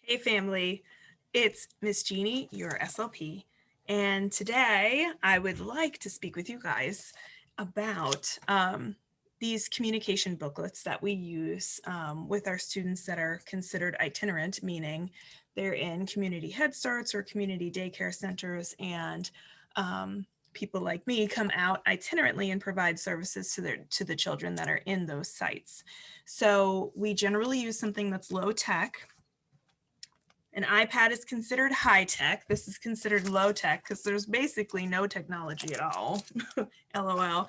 Hey family, it's Miss Jeannie, your SLP, and today I would like to speak with you guys about these communication booklets that we use with our students that are considered itinerant, meaning they're in community Head Starts or community daycare centers, and people like me come out itinerantly and provide services to the children that are in those sites. So we generally use something that's low tech. An iPad is considered high tech. This is considered low tech because there's basically no technology at all. LOL.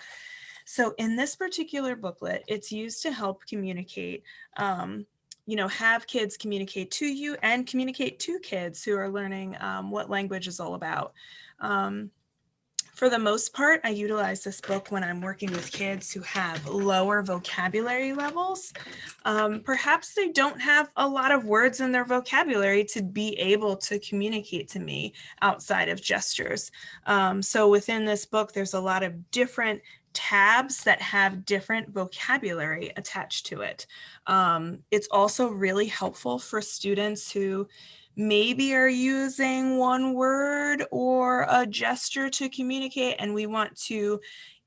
So in this particular booklet, it's used to help communicate, have kids communicate to you and communicate to kids who are learning what language is all about. For the most part, I utilize this book when I'm working with kids who have lower vocabulary levels. Perhaps they don't have a lot of words in their vocabulary to be able to communicate to me outside of gestures. So within this book, there's a lot of different tabs that have different vocabulary attached to it. It's also really helpful for students who maybe are using one word or a gesture to communicate, and we want to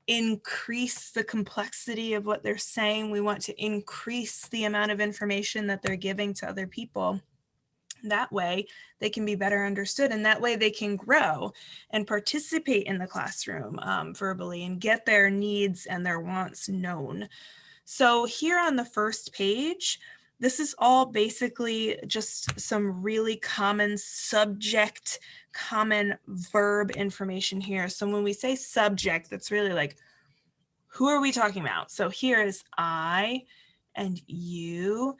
increase the complexity of what they're saying. We want to increase the amount of information that they're giving to other people. That way they can be better understood, and that way they can grow and participate in the classroom verbally and get their needs and their wants known. So here on the first page, this is all basically just some really common subject, common verb information here. So when we say subject, that's really like, who are we talking about? So here is I and you,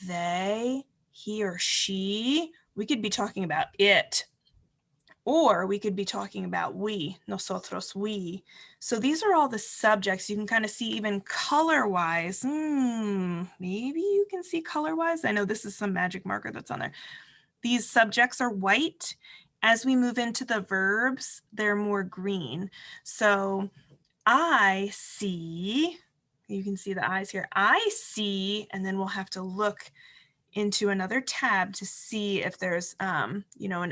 they, he or she. We could be talking about it, or we could be talking about we, nosotros, we. So these are all the subjects. You can kind of see even color-wise. Maybe you can see color-wise. I know this is some magic marker that's on there. These subjects are white. As we move into the verbs, they're more green. So I see, you can see the eyes here. I see, and then we'll have to look into another tab to see if there's, an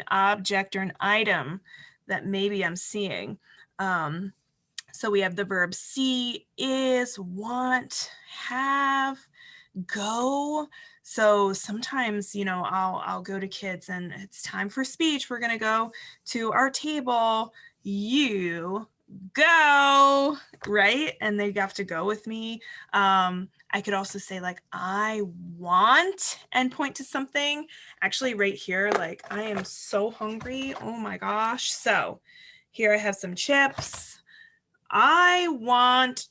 object or an item that maybe I'm seeing. So we have the verb see, is, want, have, go. So sometimes, I'll go to kids and it's time for speech. We're going to go to our table. You go, right? And they have to go with me. I could also say like, I want, and point to something. Actually right here, like I am so hungry. Oh my gosh. So here I have some chips. I want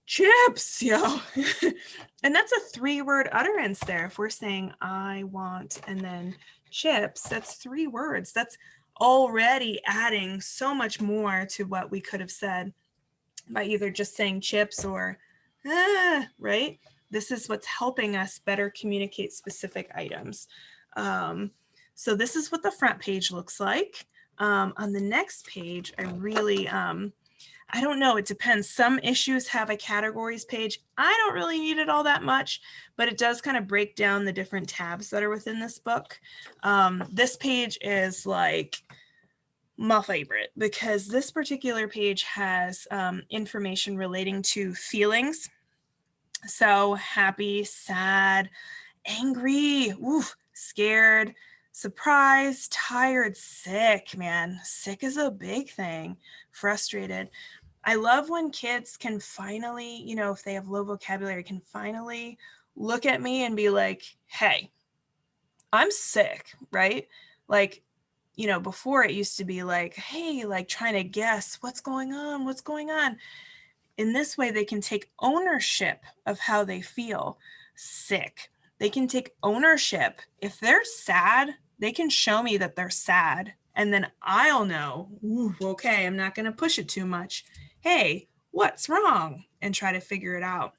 chips, yo. And that's a 3-word utterance there. If we're saying I want and then chips, that's 3 words. That's already adding so much more to what we could have said by either just saying chips or right? This is what's helping us better communicate specific items. So this is what the front page looks like. On the next page, I really, I don't know, it depends. Some issues have a categories page. I don't really need it all that much, but it does kind of break down the different tabs that are within this book. This page is like my favorite because this particular page has information relating to feelings. So happy, sad, angry, scared, surprised, tired, sick, man. Sick is a big thing. Frustrated. I love when kids can finally, if they have low vocabulary, can finally look at me and be like, hey, I'm sick, right? Like, before it used to be like, hey, like trying to guess what's going on, what's going on. In this way, they can take ownership of how they feel sick. They can take ownership. If they're sad, they can show me that they're sad. And then I'll know, okay, I'm not going to push it too much. Hey, what's wrong? And try to figure it out.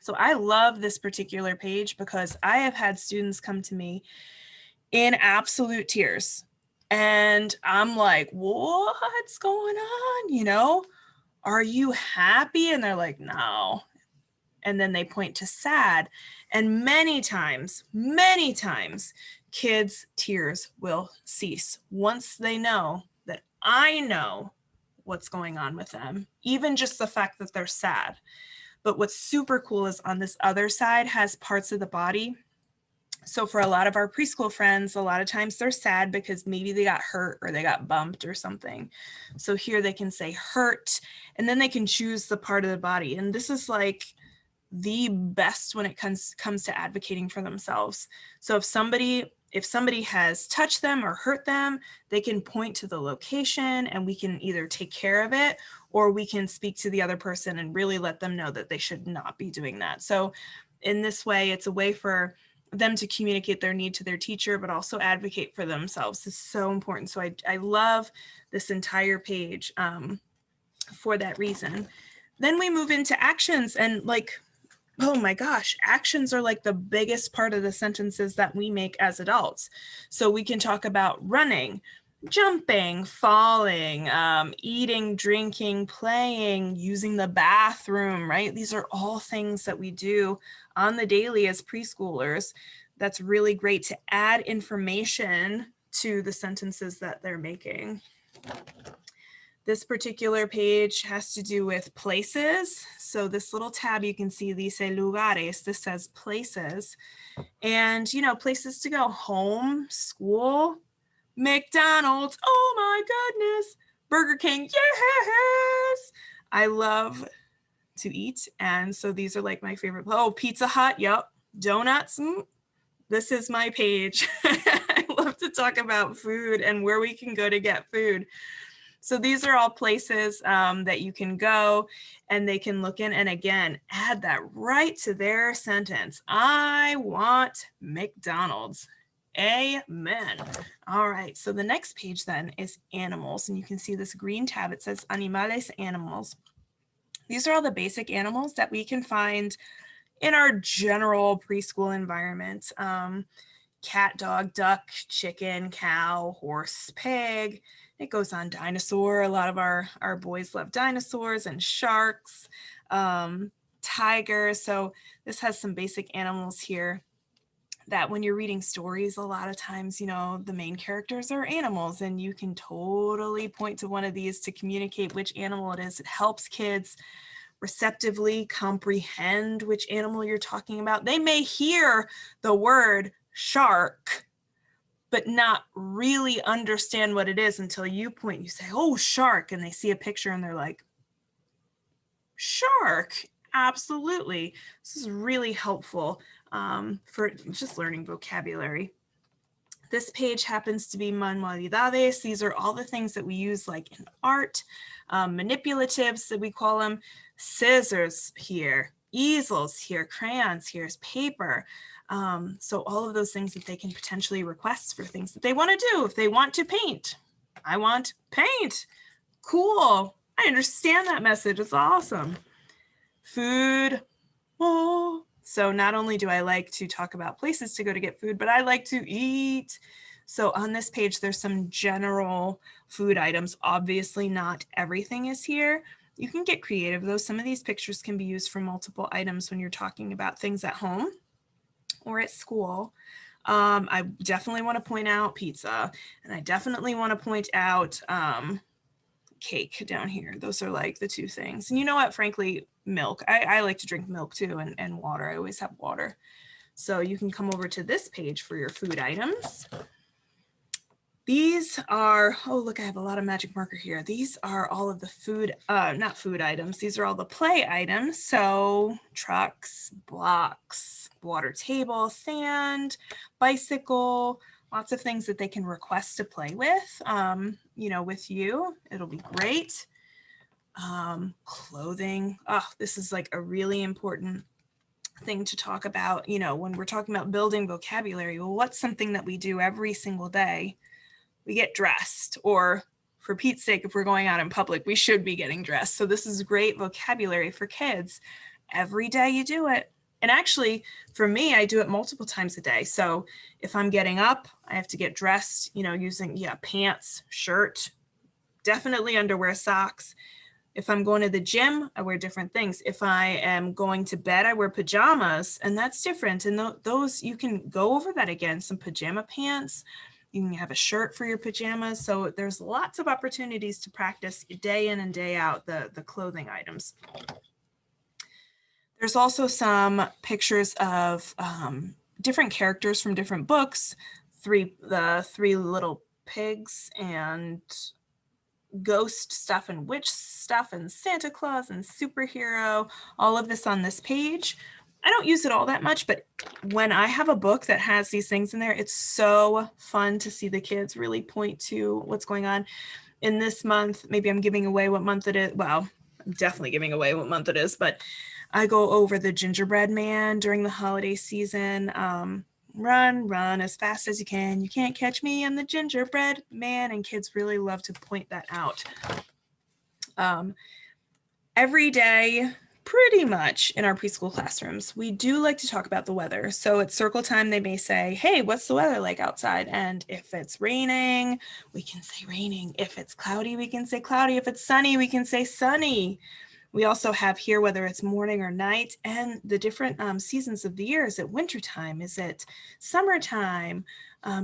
So I love this particular page because I have had students come to me in absolute tears. And I'm like, what's going on? Are you happy? And they're like, no. and then they point to sad. And many times, kids' tears will cease once they know that I know what's going on with them, even just the fact that they're sad. But what's super cool is on this other side has parts of the body. So for a lot of our preschool friends, a lot of times they're sad because maybe they got hurt or they got bumped or something. So here they can say hurt, and then they can choose the part of the body. And this is like the best when it comes to advocating for themselves. So if somebody has touched them or hurt them, they can point to the location and we can either take care of it, or we can speak to the other person and really let them know that they should not be doing that. So in this way, it's a way for them to communicate their need to their teacher, but also advocate for themselves. This is so important. So I love this entire page for that reason. Then we move into actions, and like, oh my gosh, actions are like the biggest part of the sentences that we make as adults. So we can talk about running, jumping, falling, eating, drinking, playing, using the bathroom, right? These are all things that we do on the daily as preschoolers. That's really great to add information to the sentences that they're making. This particular page has to do with places. So this little tab, you can see dice lugares. This says places. And, you know, places to go: home, school, McDonald's, oh my goodness, Burger King, yes! I love to eat. And so these are like my favorite. Oh, Pizza Hut, yep. Donuts, this is my page. I love to talk about food and where we can go to get food. So these are all places that you can go and they can look in, and again, add that right to their sentence. I want McDonald's. Amen. All right, so the next page then is animals, and you can see this green tab. It says animales, animals. These are all the basic animals that we can find in our general preschool environment. Cat, dog, duck, chicken, cow, horse, pig. It goes on. Dinosaur. A lot of our boys love dinosaurs, and sharks, tigers. So this has some basic animals here that when you're reading stories, a lot of times, you know, the main characters are animals, and you can totally point to one of these to communicate which animal it is. It helps kids receptively comprehend which animal you're talking about. They may hear the word shark, but not really understand what it is until you point. You say, oh, shark, and they see a picture and they're like, shark, absolutely. This is really helpful for just learning vocabulary. This page happens to be manualidades. These are all the things that we use like in art, manipulatives that we call them, scissors here, easels here, crayons here, paper. So all of those things that they can potentially request for things that they want to do. If they want to paint, I want paint. Cool. I understand that message. It's awesome. Food. Oh. So not only do I like to talk about places to go to get food, but I like to eat. So on this page, there's some general food items. Obviously, not everything is here. You can get creative, though. Some of these pictures can be used for multiple items when you're talking about things at home or at school. I definitely want to point out pizza, and I definitely want to point out cake down here. Those are like the two things. And you know what, frankly, milk. I like to drink milk too, and water. I always have water. So you can come over to this page for your food items. These are, oh, look, I have a lot of magic marker here. These are all of the food, not food items. These are all the play items. So trucks, blocks, water table, sand, bicycle, lots of things that they can request to play with, you know, with you. It'll be great. Clothing. Oh, this is like a really important thing to talk about, you know, when we're talking about building vocabulary. Well, what's something that we do every single day? We get dressed, or for Pete's sake, if we're going out in public, we should be getting dressed. So this is great vocabulary for kids. Every day you do it. And actually, for me, I do it multiple times a day. So if I'm getting up, I have to get dressed, you know, using, pants, shirt, definitely underwear, socks. If I'm going to the gym, I wear different things. If I am going to bed, I wear pajamas, and that's different. And those, you can go over that again, some pajama pants. You can have a shirt for your pajamas. So there's lots of opportunities to practice day in and day out the clothing items. There's also some pictures of different characters from different books, the three little pigs and ghost stuff and witch stuff and Santa Claus and superhero, all of this on this page. I don't use it all that much, but when I have a book that has these things in there, it's so fun to see the kids really point to what's going on. In this month, maybe I'm giving away what month it is. Well, I'm definitely giving away what month it is, but I go over the gingerbread man during the holiday season. Run as fast as you can. You can't catch me, I'm the gingerbread man. And kids really love to point that out. Every day, pretty much in our preschool classrooms, we do like to talk about the weather. So at circle time, they may say, hey, what's the weather like outside? And if it's raining, we can say raining. If it's cloudy, we can say cloudy. If it's sunny, we can say sunny. We also have here whether it's morning or night and the different seasons of the year. Is it wintertime? Is it summertime?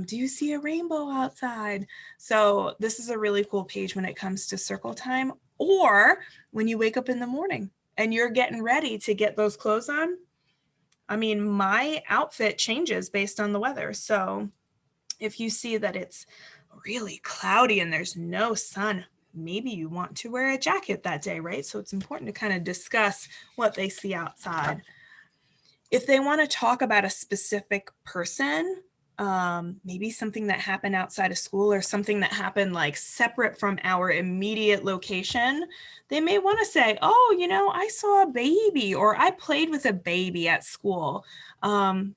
Do you see a rainbow outside? So this is a really cool page when it comes to circle time, or when you wake up in the morning and you're getting ready to get those clothes on. I mean, my outfit changes based on the weather. So if you see that it's really cloudy and there's no sun, maybe you want to wear a jacket that day, right? So it's important to kind of discuss what they see outside. If they want to talk about a specific person, maybe something that happened outside of school or something that happened like separate from our immediate location, they may want to say, oh, you know, I saw a baby, or I played with a baby at school.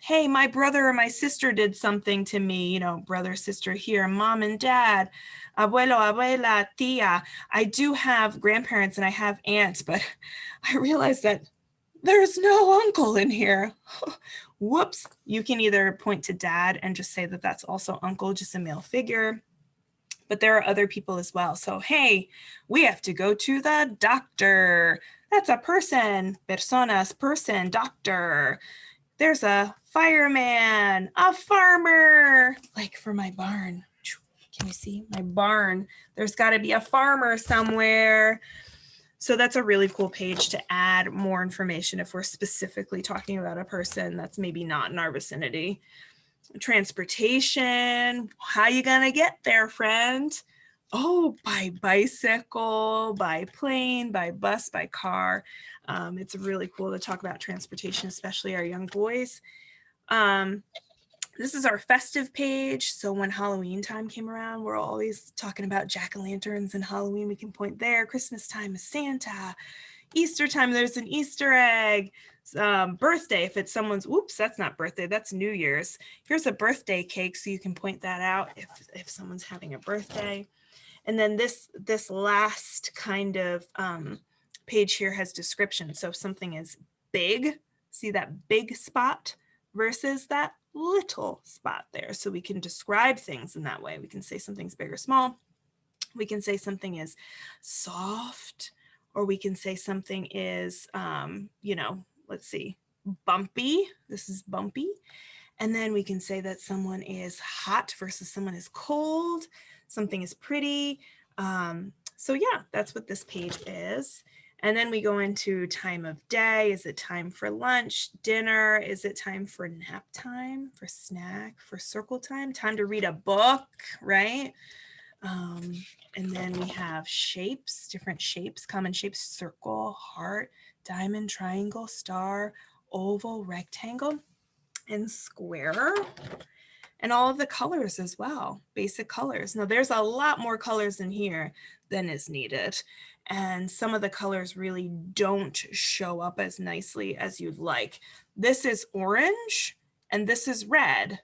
Hey, my brother or my sister did something to me, you know, brother, sister here, mom and dad, abuelo, abuela, tia. I do have grandparents and I have aunts, but I realized that there's no uncle in here. Whoops. You can either point to dad and just say that that's also uncle, just a male figure. But there are other people as well. So, hey, we have to go to the doctor. That's a person, personas, person, doctor. There's a fireman, a farmer, like for my barn. Can you see my barn? There's got to be a farmer somewhere. So that's a really cool page to add more information if we're specifically talking about a person that's maybe not in our vicinity. Transportation, how you gonna get there, friend? Oh, by bicycle, by plane, by bus, by car. It's really cool to talk about transportation, especially our young boys. This is our festive page. So when Halloween time came around, we're always talking about jack-o'-lanterns and Halloween. We can point there. Christmas time is Santa. Easter time, there's an Easter egg. Birthday, if it's someone's, oops, that's not birthday, that's New Year's. Here's a birthday cake, so you can point that out if someone's having a birthday. And then this last kind of page here has description. So if something is big, see that big spot versus that little spot there. So we can describe things in that way. We can say something's big or small. We can say something is soft, or we can say something is, you know, let's see, bumpy. This is bumpy. And then we can say that someone is hot versus someone is cold. Something is pretty. So yeah, that's what this page is. And then we go into time of day. Is it time for lunch, dinner? Is it time for nap time, for snack, for circle time? Time to read a book, right? And then we have shapes, different shapes, common shapes, circle, heart, diamond, triangle, star, oval, rectangle, and square. And all of the colors as well, basic colors. Now there's a lot more colors in here than is needed. And some of the colors really don't show up as nicely as you'd like. This is orange and this is red.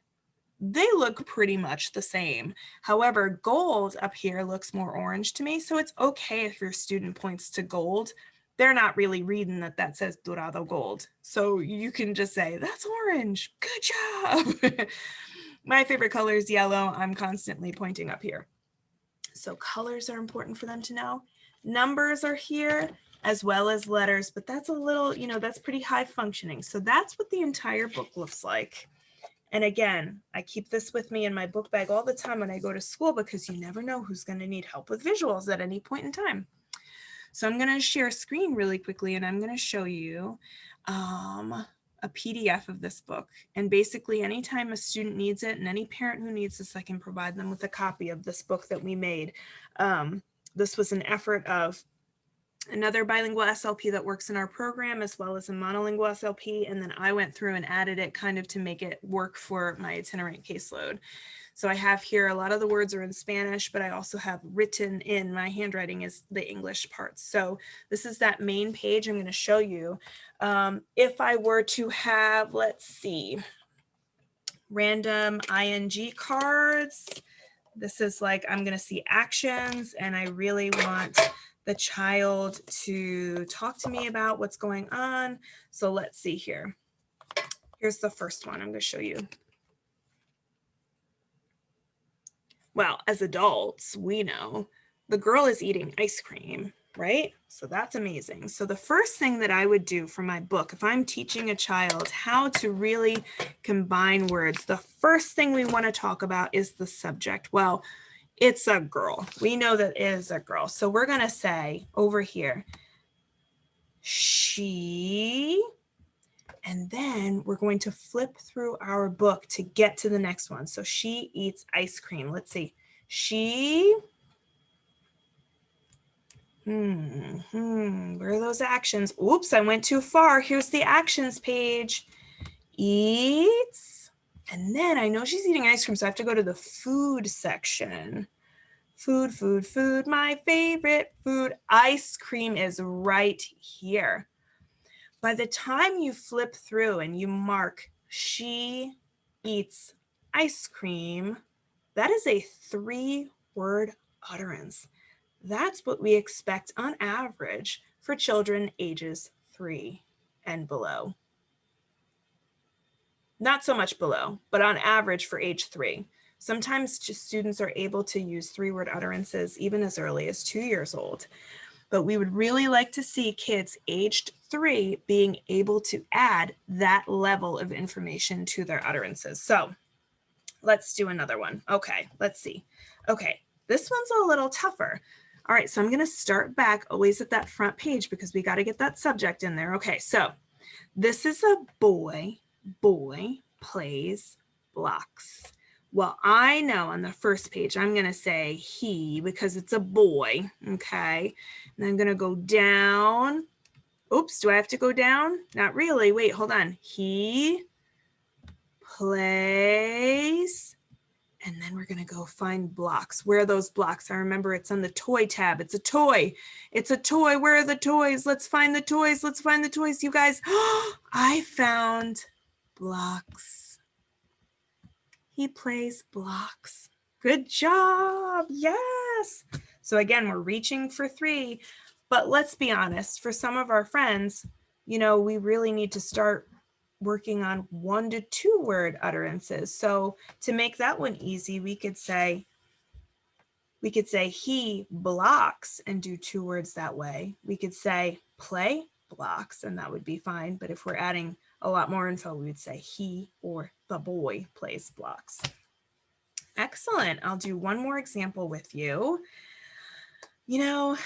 They look pretty much the same. However, gold up here looks more orange to me. So it's okay if your student points to gold. They're not really reading that says Dorado gold. So you can just say, that's orange. Good job. My favorite color is yellow. I'm constantly pointing up here. So colors are important for them to know. Numbers are here as well as letters, but that's a little, that's pretty high functioning. So that's what the entire book looks like. And again, I keep this with me in my book bag all the time when I go to school because you never know who's going to need help with visuals at any point in time. So I'm going to share a screen really quickly and I'm going to show you a PDF of this book. And basically anytime a student needs it and any parent who needs this, I can provide them with a copy of this book that we made. This was an effort of another bilingual SLP that works in our program, as well as a monolingual SLP. And then I went through and added it kind of to make it work for my itinerant caseload. So I have here, a lot of the words are in Spanish, but I also have written in my handwriting is the English parts. So this is that main page I'm going to show you. If I were to have, let's see, random ING cards, this is like, I'm going to see actions and I really want the child to talk to me about what's going on. So let's see here. Here's the first one I'm going to show you. Well, as adults, we know the girl is eating ice cream, right? So that's amazing. So the first thing that I would do for my book, if I'm teaching a child how to really combine words, the first thing we want to talk about is the subject. Well, it's a girl. We know that it is a girl. So we're going to say over here, she, and then we're going to flip through our book to get to the next one. So she eats ice cream. Let's see. She, where are those actions? Oops, I went too far. Here's the actions page. Eats, and then I know she's eating ice cream, so I have to go to the food section. Food, food, food, my favorite food. Ice cream is right here. By the time you flip through and you mark, she eats ice cream, that is a 3-word utterance. That's what we expect on average for children ages 3 and below. Not so much below, but on average for age 3. Sometimes students are able to use 3-word utterances even as early as 2 years old. But we would really like to see kids aged 3 being able to add that level of information to their utterances. So let's do another one. Okay, let's see. Okay, this one's a little tougher. All right, so I'm going to start back always at that front page because we got to get that subject in there. Okay, so this is a boy. Boy plays blocks. Well, I know on the first page, I'm going to say he because it's a boy, okay? And I'm going to go down. Oops, do I have to go down? Not really. Wait, hold on. He plays, and then we're going to go find blocks. Where are those blocks? I remember it's on the toy tab. It's a toy. It's a toy. Where are the toys? Let's find the toys. Let's find the toys, you guys. I found blocks. He plays blocks. Good job. Yes. So again, we're reaching for 3, but let's be honest, for some of our friends, we really need to start working on 1 to 2-word utterances. So to make that one easy, we could say he blocks and do 2 words that way. We could say play blocks and that would be fine. But if we're adding a lot more info, we would say he or the boy plays blocks. Excellent. I'll do one more example with you. I'm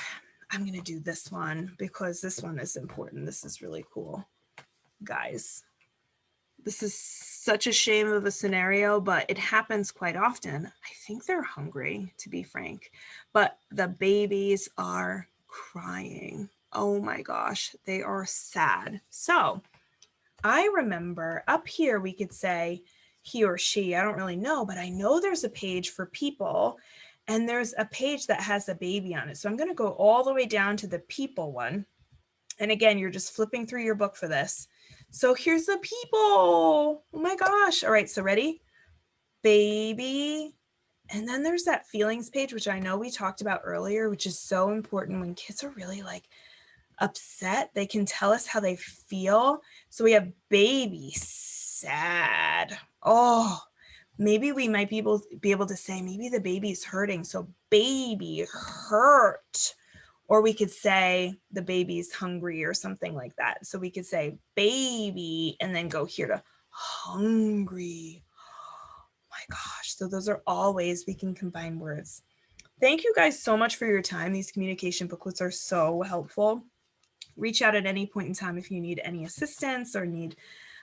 going to do this one because this one is important. This is really cool. Guys, this is such a shame of a scenario, but it happens quite often. I think they're hungry, to be frank, but the babies are crying. Oh my gosh, they are sad. So I remember up here, we could say he or she, I don't really know, but I know there's a page for people and there's a page that has a baby on it. So I'm going to go all the way down to the people one. And again, you're just flipping through your book for this. So here's the people. Oh my gosh. All right. So ready? Baby. And then there's that feelings page, which I know we talked about earlier, which is so important when kids are really like upset. They can tell us how they feel. So we have baby, sad. Oh, maybe we might be able to say maybe the baby's hurting. So baby, hurt. Or we could say the baby's hungry or something like that. So we could say baby and then go here to hungry. My gosh. So those are all ways we can combine words. Thank you guys so much for your time. These communication booklets are so helpful. Reach out at any point in time if you need any assistance or need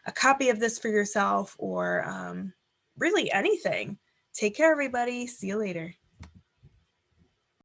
a copy of this for yourself or really anything. Take care, everybody. See you later.